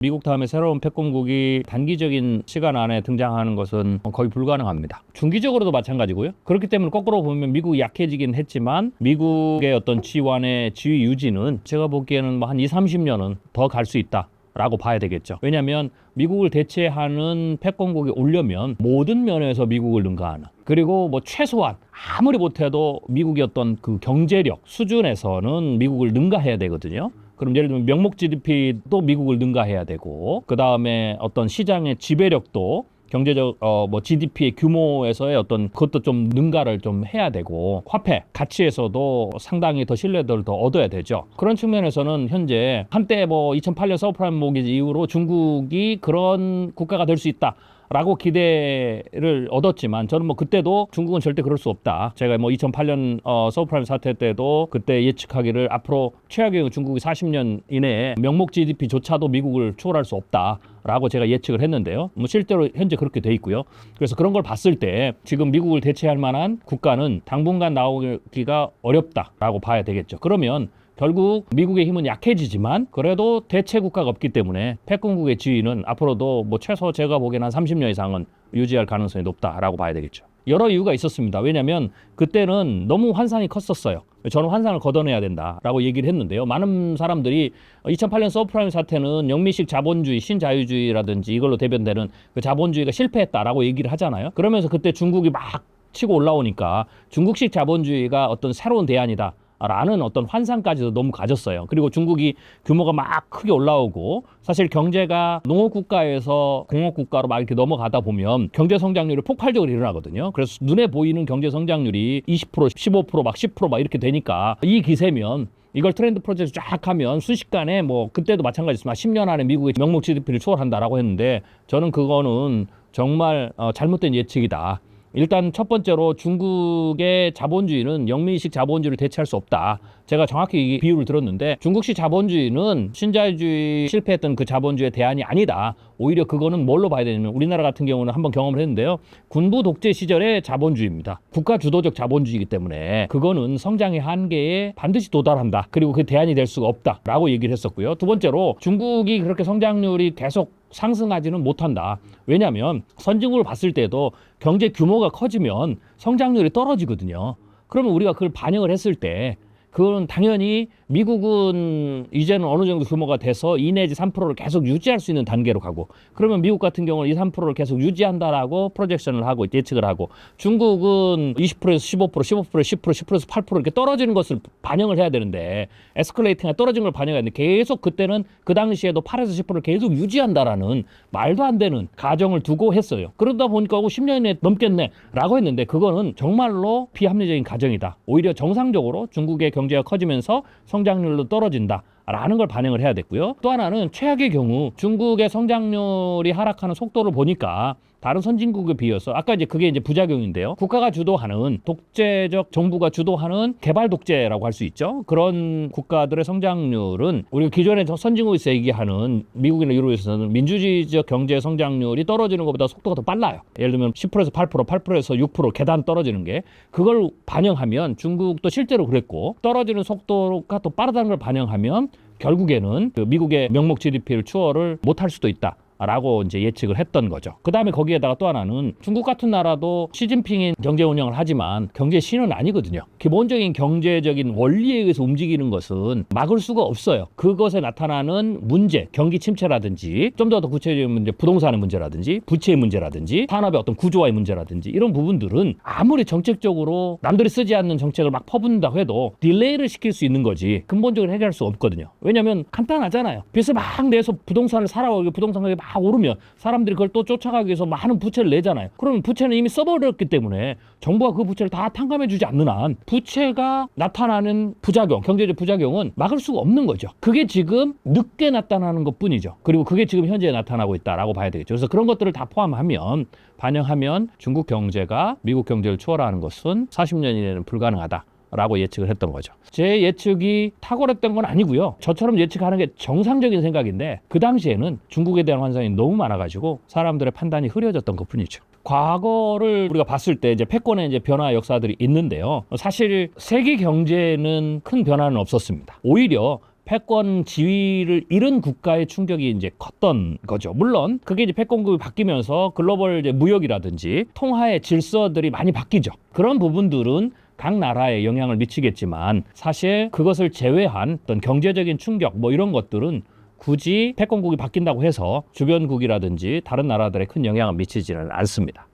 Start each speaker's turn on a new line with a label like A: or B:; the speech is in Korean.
A: 미국 다음에 새로운 패권국이 단기적인 시간 안에 등장하는 것은 거의 불가능합니다. 중기적으로도 마찬가지고요. 그렇기 때문에 거꾸로 보면 미국이 약해지긴 했지만 미국의 어떤 지원의 지위 유지는 제가 보기에는 뭐 한 20-30년은 더 갈 수 있다 라고 봐야 되겠죠. 왜냐하면 미국을 대체하는 패권국이 오려면 모든 면에서 미국을 능가하는, 그리고 뭐 최소한 아무리 못해도 미국의 어떤 그 경제력 수준에서는 미국을 능가해야 되거든요. 그럼 예를 들면 명목 GDP도 미국을 능가해야 되고, 그 다음에 어떤 시장의 지배력도 경제적 뭐 GDP의 규모에서의 어떤 그것도 좀 능가를 좀 해야 되고, 화폐 가치에서도 상당히 더 신뢰도를 더 얻어야 되죠. 그런 측면에서는 현재 한때 뭐 2008년 서브프라임 모기지 이후로 중국이 그런 국가가 될 수 있다 라고 기대를 얻었지만, 저는 뭐 그때도 중국은 절대 그럴 수 없다. 제가 뭐 2008년 서브프라임 사태 때도 그때 예측하기를 앞으로 최악의 경우 중국이 40년 이내에 명목 GDP조차도 미국을 초월할 수 없다 라고 제가 예측을 했는데요. 뭐 실제로 현재 그렇게 돼 있고요. 그래서 그런 걸 봤을 때 지금 미국을 대체할 만한 국가는 당분간 나오기가 어렵다라고 봐야 되겠죠. 그러면 결국 미국의 힘은 약해지지만 그래도 대체 국가가 없기 때문에 패권국의 지위는 앞으로도 뭐 최소 제가 보기에는 한 30년 이상은 유지할 가능성이 높다라고 봐야 되겠죠. 여러 이유가 있었습니다. 왜냐하면 그때는 너무 환산이 컸었어요. 저는 환산을 걷어내야 된다라고 얘기를 했는데요. 많은 사람들이 2008년 서브프라임 사태는 영미식 자본주의, 신자유주의라든지 이걸로 대변되는 그 자본주의가 실패했다라고 얘기를 하잖아요. 그러면서 그때 중국이 막 치고 올라오니까 중국식 자본주의가 어떤 새로운 대안이다 라는 어떤 환상까지도 너무 가졌어요. 그리고 중국이 규모가 막 크게 올라오고, 사실 경제가 농업국가에서 공업국가로 막 이렇게 넘어가다 보면 경제 성장률이 폭발적으로 일어나거든요. 그래서 눈에 보이는 경제 성장률이 20%, 15%, 막 10% 막 이렇게 되니까 이 기세면 이걸 트렌드 프로젝트 쫙 하면 순식간에 뭐 그때도 마찬가지지만 10년 안에 미국의 명목 GDP를 초월한다라고 했는데, 저는 그거는 정말 잘못된 예측이다. 일단 첫 번째로 중국의 자본주의는 영미식 자본주의를 대체할 수 없다. 제가 정확히 이 비유를 들었는데, 중국식 자본주의는 신자유주의 실패했던 그 자본주의의 대안이 아니다. 오히려 그거는 뭘로 봐야 되냐면, 우리나라 같은 경우는 한번 경험을 했는데요. 군부 독재 시절의 자본주의입니다. 국가 주도적 자본주의이기 때문에 그거는 성장의 한계에 반드시 도달한다. 그리고 그 대안이 될 수가 없다 라고 얘기를 했었고요. 두 번째로 중국이 그렇게 성장률이 계속 상승하지는 못한다. 왜냐하면 선진국을 봤을 때도 경제 규모가 커지면 성장률이 떨어지거든요. 그러면 우리가 그걸 반영을 했을 때 그건 당연히 미국은 이제는 어느 정도 규모가 돼서 2 내지 3%를 계속 유지할 수 있는 단계로 가고, 그러면 미국 같은 경우는 2, 3%를 계속 유지한다라고 프로젝션을 하고 예측을 하고, 중국은 20%에서 15%, 15%에서 10%, 10%에서 8% 이렇게 떨어지는 것을 반영을 해야 되는데, 에스컬레이팅가 떨어진 걸 반영해야 되는데 계속 그때는 그 당시에도 8에서 10%를 계속 유지한다라는 말도 안 되는 가정을 두고 했어요. 그러다 보니까 10년이 넘겠네 라고 했는데, 그거는 정말로 비합리적인 가정이다. 오히려 정상적으로 중국의 경제가 커지면서 성장률도 떨어진다 라는 걸 반영을 해야 됐고요. 또 하나는 최악의 경우 중국의 성장률이 하락하는 속도를 보니까 다른 선진국에 비해서, 아까 이제 그게 이제 부작용인데요. 국가가 주도하는 독재적 정부가 주도하는 개발 독재라고 할 수 있죠. 그런 국가들의 성장률은 우리가 기존의 선진국에서 얘기하는 미국이나 유럽에서는 민주주의적 경제 성장률이 떨어지는 것보다 속도가 더 빨라요. 예를 들면 10%에서 8%, 8%에서 6% 계단 떨어지는 게, 그걸 반영하면 중국도 실제로 그랬고, 떨어지는 속도가 더 빠르다는 걸 반영하면 결국에는 그 미국의 명목 GDP를 추월을 못할 수도 있다 라고 이제 예측을 했던 거죠. 그 다음에 거기에다가 또 하나는 중국 같은 나라도 시진핑이 경제 운영을 하지만 경제 신은 아니거든요. 기본적인 경제적인 원리에 의해서 움직이는 것은 막을 수가 없어요. 그것에 나타나는 문제, 경기 침체라든지, 좀 더 구체적인 문제, 부동산의 문제라든지, 부채의 문제라든지, 산업의 어떤 구조화의 문제라든지, 이런 부분들은 아무리 정책적으로 남들이 쓰지 않는 정책을 막 퍼붓는다고 해도 딜레이를 시킬 수 있는 거지 근본적으로 해결할 수 없거든요. 왜냐하면 간단하잖아요. 빚을 막 내서 부동산을 사라고, 부동산 가격이 막 오르면 사람들이 그걸 또 쫓아가기 위해서 많은 부채를 내잖아요. 그러면 부채는 이미 써버렸기 때문에 정부가 그 부채를 다 탕감해주지 않는 한 부채가 나타나는 부작용, 경제적 부작용은 막을 수가 없는 거죠. 그게 지금 늦게 나타나는 것뿐이죠. 그리고 그게 지금 현재 나타나고 있다라고 봐야 되겠죠. 그래서 그런 것들을 다 포함하면, 반영하면 중국 경제가 미국 경제를 추월하는 것은 40년 이내는 불가능하다 라고 예측을 했던 거죠. 제 예측이 탁월했던 건 아니고요. 저처럼 예측하는 게 정상적인 생각인데, 그 당시에는 중국에 대한 환상이 너무 많아가지고 사람들의 판단이 흐려졌던 것뿐이죠. 과거를 우리가 봤을 때 이제 패권의 이제 변화 역사들이 있는데요. 사실 세계 경제는 큰 변화는 없었습니다. 오히려 패권 지위를 잃은 국가의 충격이 이제 컸던 거죠. 물론 그게 이제 패권국이 바뀌면서 글로벌 이제 무역이라든지 통화의 질서들이 많이 바뀌죠. 그런 부분들은 각 나라에 영향을 미치겠지만 사실 그것을 제외한 어떤 경제적인 충격 뭐 이런 것들은 굳이 패권국이 바뀐다고 해서 주변국이라든지 다른 나라들에 큰 영향을 미치지는 않습니다.